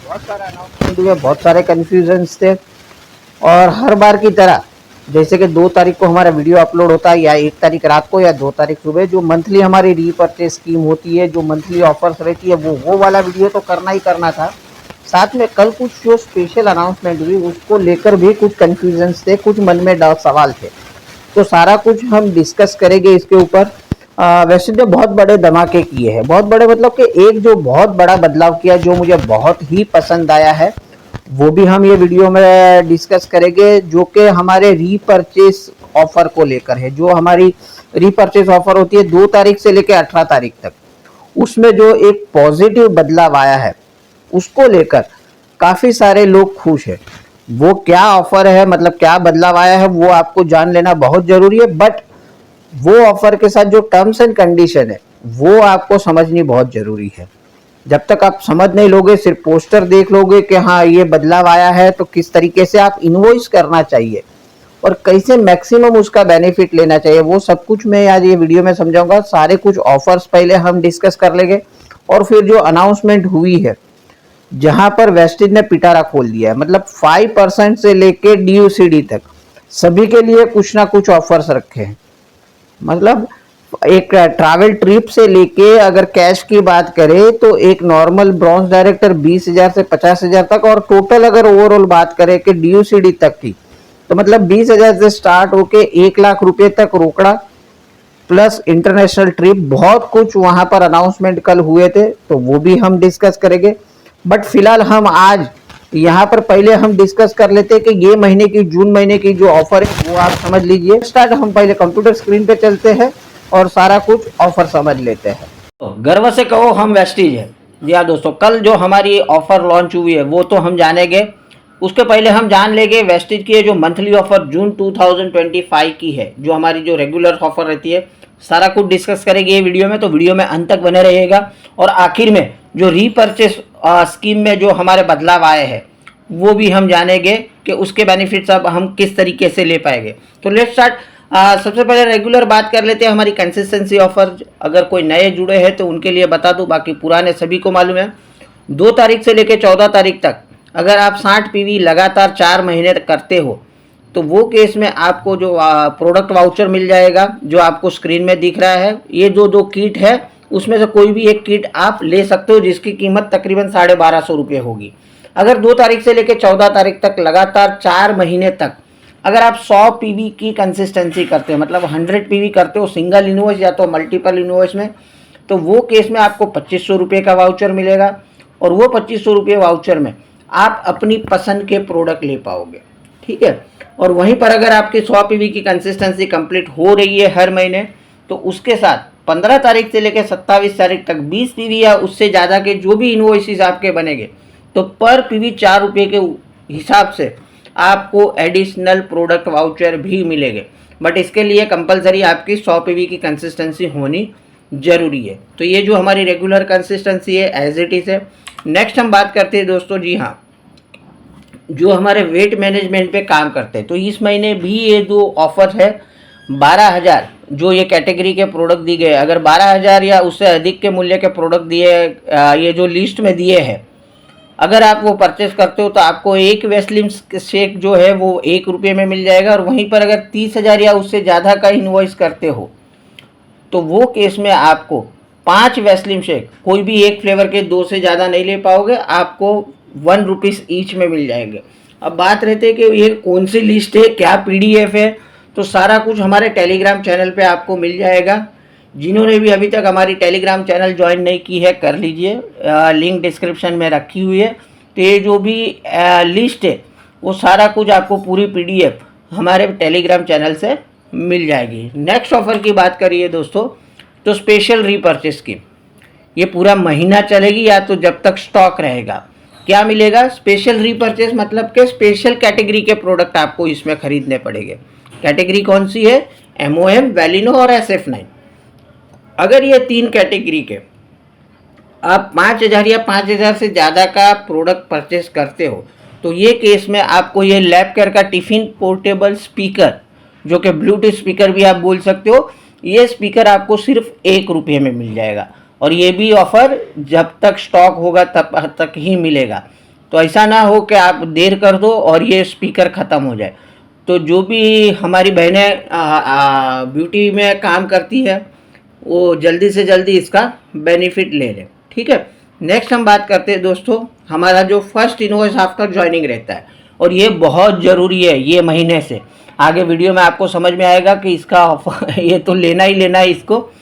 बहुत सारे अनाउंसमेंट हुए, बहुत सारे कन्फ्यूजन्स थे। और हर बार की तरह जैसे कि 2 तारीख को हमारा वीडियो अपलोड होता है, या 1 तारीख रात को, या 2 तारीख सुबह, जो मंथली हमारी रीपर्चेज स्कीम होती है, जो मंथली ऑफर्स रहती है, वो वाला वीडियो तो करना ही करना था। साथ में कल कुछ जो स्पेशल अनाउंसमेंट हुई उसको लेकर भी कुछ कन्फ्यूजन्स थे, कुछ मन में डाउट सवाल थे। तो सारा कुछ हम डिस्कस करेंगे इसके ऊपर। वैसे जो बहुत बड़े धमाके किए हैं, बहुत बड़े मतलब कि एक जो बहुत बड़ा बदलाव किया जो मुझे बहुत ही पसंद आया है, वो भी हम ये वीडियो में डिस्कस करेंगे, जो कि हमारे रीपर्चेस ऑफर को लेकर है। जो हमारी रीपर्चेस ऑफर होती है 2 तारीख से लेकर 18 तारीख तक, उसमें जो एक पॉजिटिव बदलाव आया है उसको लेकर काफी सारे लोग खुश हैं। वो क्या ऑफर है, मतलब क्या बदलाव आया है, वो आपको जान लेना बहुत जरूरी है। बट वो ऑफर के साथ जो टर्म्स एंड कंडीशन है वो आपको समझनी बहुत जरूरी है। जब तक आप समझ नहीं लोगे, सिर्फ पोस्टर देख लोगे कि हाँ ये बदलाव आया है, तो किस तरीके से आप इनवॉइस करना चाहिए और कैसे मैक्सिमम उसका बेनिफिट लेना चाहिए, वो सब कुछ मैं आज ये वीडियो में समझाऊंगा। सारे कुछ ऑफर्स पहले हम डिस्कस कर लेंगे, और फिर जो अनाउंसमेंट हुई है जहां पर वेस्टेज ने पिटारा खोल दिया है, मतलब 5% से लेके DUCD तक सभी के लिए कुछ ना कुछ ऑफर्स रखे हैं। मतलब एक ट्रैवल ट्रिप से लेके अगर कैश की बात करें तो एक नॉर्मल ब्रॉन्ज डायरेक्टर 20,000 से 50,000 तक, और टोटल अगर ओवरऑल बात करें कि DUCD तक की, तो मतलब 20,000 से स्टार्ट होके 1,00,000 रुपए तक रोकड़ा प्लस इंटरनेशनल ट्रिप, बहुत कुछ वहां पर अनाउंसमेंट कल हुए थे, तो वो भी हम डिस्कस करेंगे। बट फिलहाल हम आज यहाँ पर पहले हम डिस्कस कर लेते हैं कि ये महीने की, जून महीने की जो ऑफर है वो आप समझ लीजिए। स्टार्ट हम पहले कंप्यूटर स्क्रीन पे चलते हैं और सारा कुछ ऑफर समझ लेते हैं। तो गर्व से कहो हम वेस्टीज है। जी हाँ दोस्तों, कल जो हमारी ऑफर लॉन्च हुई है वो तो हम जानेंगे। उसके पहले हम जान लेंगे वेस्टीज की जो मंथली ऑफर जून 2025 की है, जो हमारी जो रेगुलर ऑफर रहती है, सारा कुछ डिस्कस करेंगे ये वीडियो में। तो वीडियो में अंत तक बने रहिएगा। और आखिर में जो रीपर्चेस स्कीम में जो हमारे बदलाव आए हैं वो भी हम जानेंगे कि उसके बेनिफिट्स अब हम किस तरीके से ले पाएंगे। तो लेट्स स्टार्ट। सबसे पहले रेगुलर बात कर लेते हैं हमारी कंसिस्टेंसी ऑफर। अगर कोई नए जुड़े हैं तो उनके लिए बता दूं, बाकी पुराने सभी को मालूम है। 2 तारीख से लेकर 14 तारीख तक अगर आप 60 PV लगातार 4 महीने तक करते हो तो वो केस में आपको जो प्रोडक्ट वाउचर मिल जाएगा, जो आपको स्क्रीन में दिख रहा है। ये जो 2 किट है उसमें से कोई भी एक किट आप ले सकते हो, जिसकी कीमत तकरीबन 1250 रुपये होगी। अगर 2 तारीख से लेकर 14 तारीख तक लगातार 4 महीने तक अगर आप 100 PV की कंसिस्टेंसी करते हो, मतलब 100 PV करते हो सिंगल इनवॉइस या तो मल्टीपल इनवॉइस में, तो वो केस में आपको 2500 रुपये का वाउचर मिलेगा। और वो 2500 रुपये वाउचर में आप अपनी पसंद के प्रोडक्ट ले पाओगे, ठीक है। और वहीं पर अगर आपकी 100 PV की कंसिस्टेंसी कंप्लीट हो रही है हर महीने, तो उसके साथ 15 तारीख से लेकर 27 तारीख तक 20 PV या उससे ज़्यादा के जो भी इनवॉइसेस आपके बनेंगे, तो पर PV 4 रुपये के हिसाब से आपको एडिशनल प्रोडक्ट वाउचर भी मिलेंगे। बट इसके लिए कंपलसरी आपकी 100 PV की कंसिस्टेंसी होनी जरूरी है। तो ये जो हमारी रेगुलर कंसिस्टेंसी है एज इट इज़ है। नेक्स्ट हम बात करते हैं दोस्तों, जी हाँ, जो हमारे वेट मैनेजमेंट पे काम करते हैं, तो इस महीने भी ये 2 ऑफर है। 12,000 जो ये कैटेगरी के प्रोडक्ट दिए गए, अगर 12,000 या उससे अधिक के मूल्य के प्रोडक्ट दिए, ये जो लिस्ट में दिए हैं, अगर आप वो परचेस करते हो तो आपको एक वेस्लिन शेक जो है वो 1 रुपये में मिल जाएगा। और वहीं पर अगर 30,000 या उससे ज़्यादा का इनवॉइस करते हो तो वो केस में आपको 5 वेस्लिन शेक, कोई भी एक फ्लेवर के 2 से ज़्यादा नहीं ले पाओगे, आपको 1 रुपीज़ ईच में मिल जाएंगे। अब बात रहती है कि ये कौन सी लिस्ट है, क्या PDF है, तो सारा कुछ हमारे टेलीग्राम चैनल पे आपको मिल जाएगा। जिन्होंने भी अभी तक हमारी टेलीग्राम चैनल ज्वाइन नहीं की है कर लीजिए, लिंक डिस्क्रिप्शन में रखी हुई है। तो ये जो भी लिस्ट है वो सारा कुछ आपको पूरी PDF हमारे टेलीग्राम चैनल से मिल जाएगी। नेक्स्ट ऑफर की बात करिए दोस्तों, तो स्पेशल रीपर्चेस स्कीम ये पूरा महीना चलेगी या तो जब तक स्टॉक रहेगा। क्या मिलेगा? स्पेशल रीपर्चेस मतलब के स्पेशल कैटेगरी के प्रोडक्ट आपको इसमें खरीदने पड़ेंगे। कैटेगरी कौन सी है? MOM, वेलिनो और SF9। अगर ये 3 कैटेगरी के आप 5,000 या 5,000 से ज़्यादा का प्रोडक्ट परचेस करते हो तो ये केस में आपको ये लैबकेयर का टिफ़िन पोर्टेबल स्पीकर, जो कि ब्लूटूथ स्पीकर भी आप बोल सकते हो, ये स्पीकर आपको सिर्फ 1 रुपये में मिल जाएगा। और ये भी ऑफ़र जब तक स्टॉक होगा तब तक ही मिलेगा। तो ऐसा ना हो कि आप देर कर दो और ये स्पीकर ख़त्म हो जाए। तो जो भी हमारी बहनें ब्यूटी में काम करती है वो जल्दी से जल्दी इसका बेनिफिट ले लें, ठीक है। नेक्स्ट हम बात करते हैं दोस्तों, हमारा जो फर्स्ट इनवॉइस आफ्टर ज्वाइनिंग रहता है, और ये बहुत ज़रूरी है। ये महीने से आगे वीडियो में आपको समझ में आएगा कि इसका ऑफर ये तो लेना ही लेना है इसको,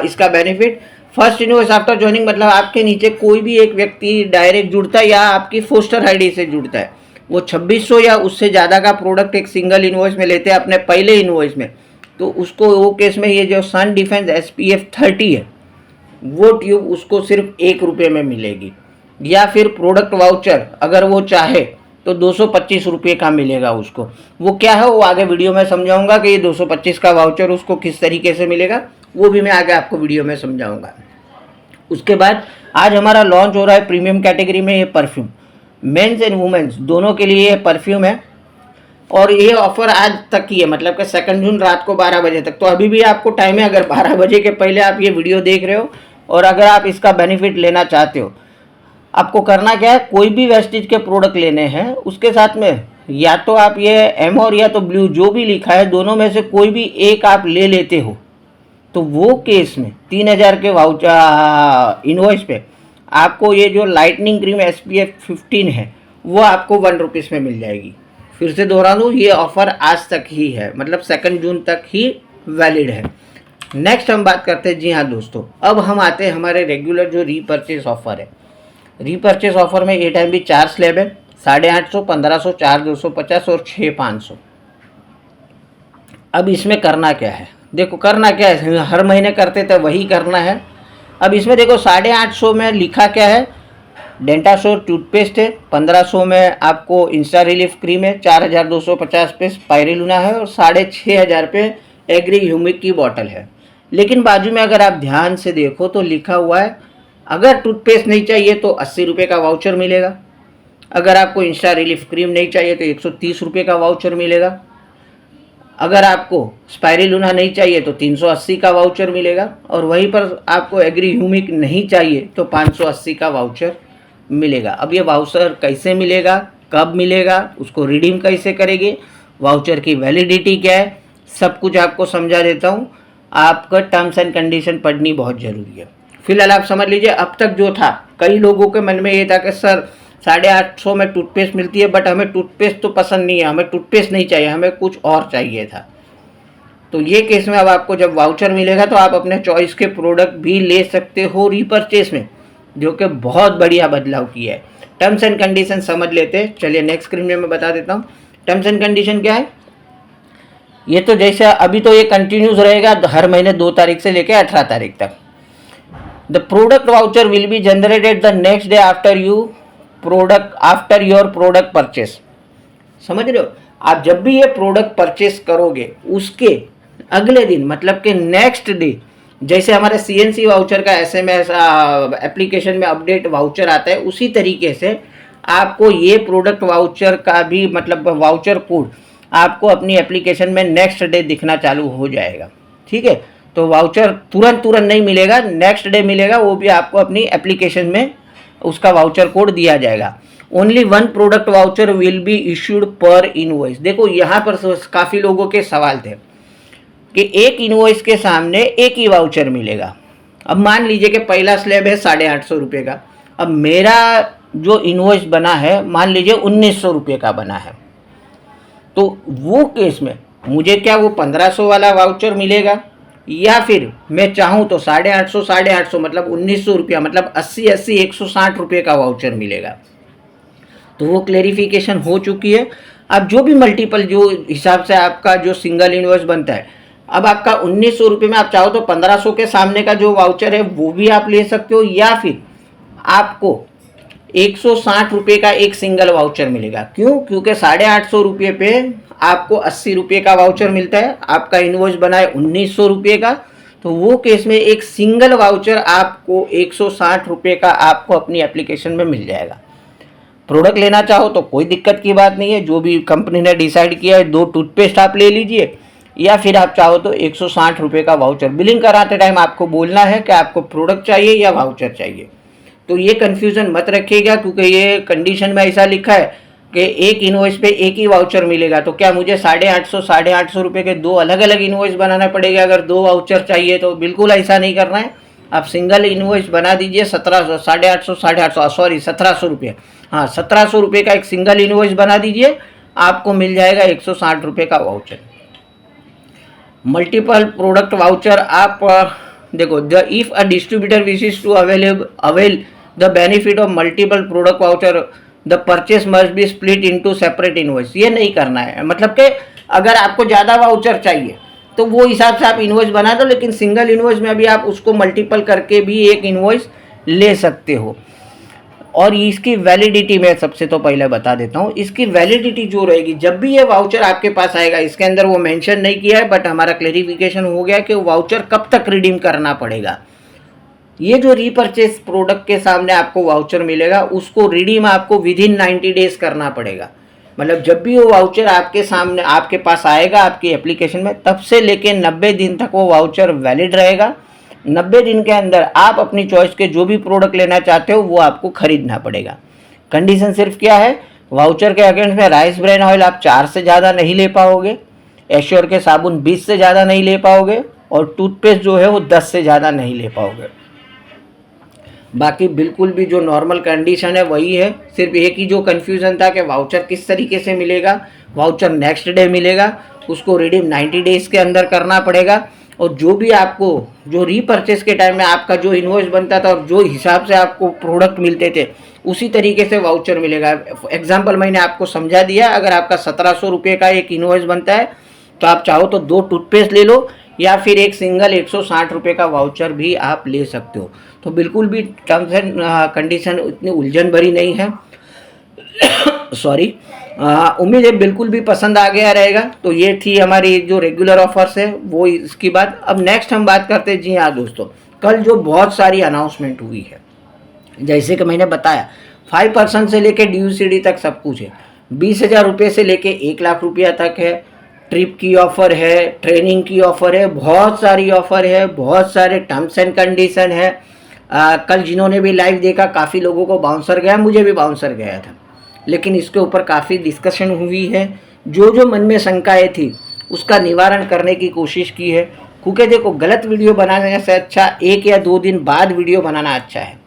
इसका benefit. First invoice after joining मतलब आपके नीचे कोई भी एक व्यक्ति डायरेक्ट जुड़ता है या आपकी फोस्टर आईडी से जुड़ता है, वो 2600 या उससे ज़्यादा का प्रोडक्ट एक सिंगल इनवॉइस में लेते हैं अपने पहले इनवॉइस में, तो उसको वो केस में ये जो सन डिफेंस SPF 30 है वो ट्यूब उसको सिर्फ ₹1 में मिलेगी। या फिर प्रोडक्ट वाउचर अगर वो चाहे तो 225 रुपये का मिलेगा उसको। वो क्या है वो आगे वीडियो में समझाऊंगा कि ये 225 का वाउचर उसको किस तरीके से मिलेगा, वो भी मैं आगे आपको वीडियो में समझाऊंगा। उसके बाद आज हमारा लॉन्च हो रहा है प्रीमियम कैटेगरी में ये परफ्यूम, मेंस एंड वुमेन्स दोनों के लिए ये परफ्यूम है, और ये ऑफर आज तक ही है, मतलब कि 2 जून रात को 12 बजे तक। तो अभी भी आपको टाइम है, अगर 12 बजे के पहले आप ये वीडियो देख रहे हो और अगर आप इसका बेनिफिट लेना चाहते हो, आपको करना क्या है, कोई भी वेस्टिज के प्रोडक्ट लेने हैं, उसके साथ में या तो आप ये एमोर या तो ब्लू जो भी लिखा है दोनों में से कोई भी एक आप ले लेते हो, तो वो केस में 3000 के वाउचर इनवॉइस पे आपको ये जो लाइटनिंग क्रीम SPF 15 है वो आपको ₹1 में मिल जाएगी। फिर से दोहरा दूँ, ये ऑफ़र आज तक ही है, मतलब 2 जून तक ही वैलिड है। नेक्स्ट हम बात करते हैं, जी हाँ दोस्तों, अब हम आते हैं हमारे रेगुलर जो रीपर्चेस ऑफ़र है। रीपर्चेस ऑफ़र में ये टाइम भी 4 स्लैब है, 850, 1500, 4250 और 6500। अब इसमें करना क्या है, देखो करना क्या है, हर महीने करते थे वही करना है। अब इसमें देखो 850 में लिखा क्या है, डेंटाशोर टूथपेस्ट है, 1500 में आपको इंस्टा रिलीफ क्रीम है, 4250 पे स्पाइरुलिना है और 6500 पे एग्री ह्यूमिक की बॉटल है। लेकिन बाजू में अगर आप ध्यान से देखो तो लिखा हुआ है अगर टूथपेस्ट नहीं चाहिए तो ₹80 का वाउचर मिलेगा, अगर आपको इंस्टा रिलीफ क्रीम नहीं चाहिए तो ₹130 का वाउचर मिलेगा, अगर आपको स्पाइरुलिना नहीं चाहिए तो 380 का वाउचर मिलेगा, और वहीं पर आपको एग्री ह्यूमिक नहीं चाहिए तो 580 का वाउचर मिलेगा। अब ये वाउचर कैसे मिलेगा, कब मिलेगा, उसको रिडीम कैसे करेंगे, वाउचर की वैलिडिटी क्या है, सब कुछ आपको समझा देता हूँ। आपका टर्म्स एंड कंडीशन पढ़नी बहुत ज़रूरी है। फिलहाल आप समझ लीजिए, अब तक जो था कई लोगों के मन में ये था कि सर 850 में टूथपेस्ट मिलती है बट हमें टूथपेस्ट तो पसंद नहीं है, हमें टूथपेस्ट नहीं चाहिए, हमें कुछ और चाहिए था। तो ये केस में अब आपको जब वाउचर मिलेगा तो आप अपने चॉइस के प्रोडक्ट भी ले सकते हो रीपर्चेस में, जो कि बहुत बढ़िया बदलाव किया है। टर्म्स एंड कंडीशन समझ लेते हैं, चलिए नेक्स्ट स्क्रीन में मैं बता देता हूँ टर्म्स एंड कंडीशन क्या है। ये तो जैसे अभी तो ये कंटिन्यूस रहेगा हर महीने 2 तारीख से लेकर 18 तारीख तक। The product voucher will be generated the next day after your product purchase. समझ रहे हो, आप जब भी ये प्रोडक्ट परचेस करोगे उसके अगले दिन, मतलब कि नेक्स्ट डे, जैसे हमारे CNC वाउचर का SMS एप्लीकेशन में अपडेट वाउचर आता है, उसी तरीके से आपको ये प्रोडक्ट वाउचर का भी, मतलब वाउचर कोड आपको अपनी एप्लीकेशन में नेक्स्ट डे दिखना चालू हो जाएगा, ठीक है। तो वाउचर तुरंत नहीं मिलेगा, नेक्स्ट डे मिलेगा, वो भी आपको अपनी एप्लीकेशन में उसका वाउचर कोड दिया जाएगा। Only 1 product voucher will be issued पर इनवॉइस। देखो यहाँ पर काफ़ी लोगों के सवाल थे कि एक इनवॉइस के सामने एक ही वाउचर मिलेगा। अब मान लीजिए कि पहला स्लैब है 850 का, अब मेरा जो इनवॉइस बना है मान लीजिए 1900 का बना है, तो वो केस में मुझे क्या वो 1500 वाला वाउचर मिलेगा, या फिर मैं चाहूँ तो 850 मतलब 1900 मतलब 80 160 का वाउचर मिलेगा। तो वो क्लेरिफिकेशन हो चुकी है। अब जो भी मल्टीपल जो हिसाब से आपका जो सिंगल इनवॉइस बनता है, अब आपका 1900 में आप चाहो तो 1500 के सामने का जो वाउचर है वो भी आप ले सकते हो, या फिर आपको 160 का एक सिंगल वाउचर मिलेगा। क्यों? क्योंकि 850 पे आपको 80 का वाउचर मिलता है, आपका इनवॉइस बना है 1900 का, तो वो केस में एक सिंगल वाउचर आपको 160 का आपको अपनी एप्लीकेशन में मिल जाएगा। प्रोडक्ट लेना चाहो तो कोई दिक्कत की बात नहीं है, जो भी कंपनी ने डिसाइड किया है 2 टूथपेस्ट आप ले लीजिए, या फिर आप चाहो तो 160 का वाउचर। बिलिंग कराते टाइम आपको बोलना है कि आपको प्रोडक्ट चाहिए या वाउचर चाहिए। तो ये कन्फ्यूज़न मत रखिएगा, क्योंकि ये कंडीशन में ऐसा लिखा है कि एक इनवॉइस पे एक ही वाउचर मिलेगा। तो क्या मुझे 850 रुपये के दो अलग अलग इनवॉइस बनाना पड़ेगा अगर दो वाउचर चाहिए? तो बिल्कुल ऐसा नहीं करना है। आप सिंगल इनवॉइस बना दीजिए 1700 रुपये, हाँ 1700 रुपये का एक सिंगल इनवॉइस बना दीजिए, आपको मिल जाएगा 160 रुपये का वाउचर। मल्टीपल प्रोडक्ट वाउचर आप देखो, the if a distributor wishes to avail the benefit of multiple product voucher the purchase must be split into separate invoice. ये नहीं करना है, मतलब कि अगर आपको ज़्यादा वाउचर चाहिए तो वो हिसाब से आप इनवॉइस बना दो, लेकिन सिंगल इनवॉइस में भी आप उसको मल्टीपल करके भी एक इनवॉइस ले सकते हो। और इसकी वैलिडिटी मैं सबसे तो पहले बता देता हूँ, इसकी वैलिडिटी जो रहेगी, जब भी ये वाउचर आपके पास आएगा, इसके अंदर वो मेंशन नहीं किया है बट हमारा क्लेरिफिकेशन हो गया कि वाउचर कब तक रिडीम करना पड़ेगा। ये जो रीपरचेस प्रोडक्ट के सामने आपको वाउचर मिलेगा उसको रिडीम आपको विदिन 90 डेज करना पड़ेगा। मतलब जब भी वो वाउचर आपके सामने आपके पास आएगा आपकी एप्लीकेशन में, तब से लेके 90 दिन तक वो वाउचर वैलिड रहेगा। 90 दिन के अंदर आप अपनी चॉइस के जो भी प्रोडक्ट लेना चाहते हो वो आपको खरीदना पड़ेगा। कंडीशन सिर्फ क्या है, वाउचर के अगेंस्ट में राइस ब्रान ऑयल आप 4 से ज़्यादा नहीं ले पाओगे, एश्योर के साबुन 20 से ज़्यादा नहीं ले पाओगे, और टूथपेस्ट जो है वो 10 से ज़्यादा नहीं ले पाओगे। बाकी बिल्कुल भी जो नॉर्मल कंडीशन है वही है। सिर्फ एक ही जो कन्फ्यूज़न था कि वाउचर किस तरीके से मिलेगा, वाउचर नेक्स्ट डे मिलेगा, उसको रिडीम 90 डेज़ के अंदर करना पड़ेगा। और जो भी आपको जो रीपरचेस के टाइम में आपका जो इनवॉइस बनता था और जो हिसाब से आपको प्रोडक्ट मिलते थे उसी तरीके से वाउचर मिलेगा। एग्जाम्पल मैंने आपको समझा दिया, अगर आपका 1700 रुपये का एक इनवॉइस बनता है तो आप चाहो तो 2 टूथपेस्ट ले लो या फिर एक सिंगल 160 रुपये का वाउचर भी आप ले सकते हो। तो बिल्कुल भी टर्म्स एंड कंडीशन इतनी उलझन भरी नहीं है। सॉरी, उम्मीद है बिल्कुल भी पसंद आ गया रहेगा। तो ये थी हमारी जो रेगुलर ऑफर्स है वो इसकी बात। अब नेक्स्ट हम बात करते हैं, जी हाँ दोस्तों, कल जो बहुत सारी अनाउंसमेंट हुई है, जैसे कि मैंने बताया 5% से लेके DUCD तक सब कुछ है। 20,000 रुपये से लेके 1 लाख रुपया तक है। ट्रिप की ऑफ़र है, ट्रेनिंग की ऑफ़र है, बहुत सारी ऑफ़र है, बहुत सारे टर्म्स एंड कंडीशन है। कल जिन्होंने भी लाइव देखा काफ़ी लोगों को बाउंसर गया, मुझे भी बाउंसर गया था, लेकिन इसके ऊपर काफ़ी डिस्कशन हुई है। जो जो मन में शंकाएँ थी उसका निवारण करने की कोशिश की है, क्योंकि देखो गलत वीडियो बनाने से अच्छा 1 या 2 दिन बाद वीडियो बनाना अच्छा है,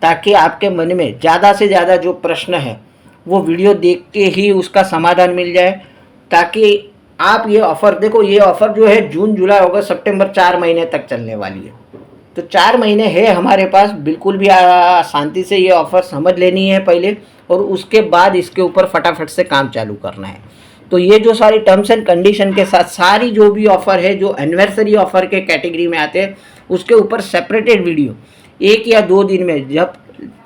ताकि आपके मन में ज़्यादा से ज़्यादा जो प्रश्न है वो वीडियो देख के ही उसका समाधान मिल जाए। ताकि आप ये ऑफ़र देखो, ये ऑफ़र जो है जून जुलाई अगस्त सितंबर 4 महीने तक चलने वाली है। तो 4 महीने है हमारे पास, बिल्कुल भी शांति से ये ऑफ़र समझ लेनी है पहले, और उसके बाद इसके ऊपर फटाफट से काम चालू करना है। तो ये जो सारी टर्म्स एंड कंडीशन के साथ सारी जो भी ऑफ़र है जो एनिवर्सरी ऑफ़र के कैटेगरी में आते हैं उसके ऊपर सेपरेटेड वीडियो 1 या 2 दिन में, जब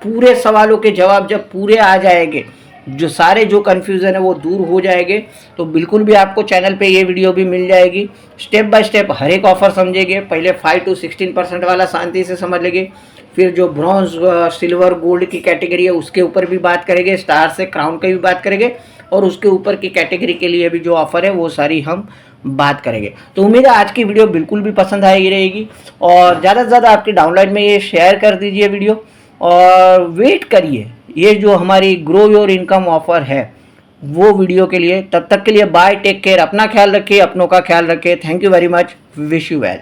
पूरे सवालों के जवाब जब पूरे आ जाएंगे, जो सारे जो कन्फ्यूज़न है वो दूर हो जाएंगे, तो बिल्कुल भी आपको चैनल पे ये वीडियो भी मिल जाएगी। स्टेप बाय स्टेप हर एक ऑफ़र समझेंगे। पहले 5 to 16% वाला शांति से समझ लेंगे, फिर जो ब्रॉन्ज सिल्वर गोल्ड की कैटेगरी है उसके ऊपर भी बात करेंगे, स्टार से क्राउन की भी बात करेंगे, और उसके ऊपर की कैटेगरी के लिए भी जो ऑफ़र है वो सारी हम बात करेंगे। तो उम्मीद है आज की वीडियो बिल्कुल भी पसंद आएगी रहेगी, और ज़्यादा से ज़्यादा आपकी डाउनलोड में ये शेयर कर दीजिए वीडियो, और वेट करिए ये जो हमारी ग्रो योर इनकम ऑफ़र है वो वीडियो के लिए। तब तक के लिए बाय, टेक केयर, अपना ख्याल रखिए, अपनों का ख्याल रखिए। Thank you very much, wish you well.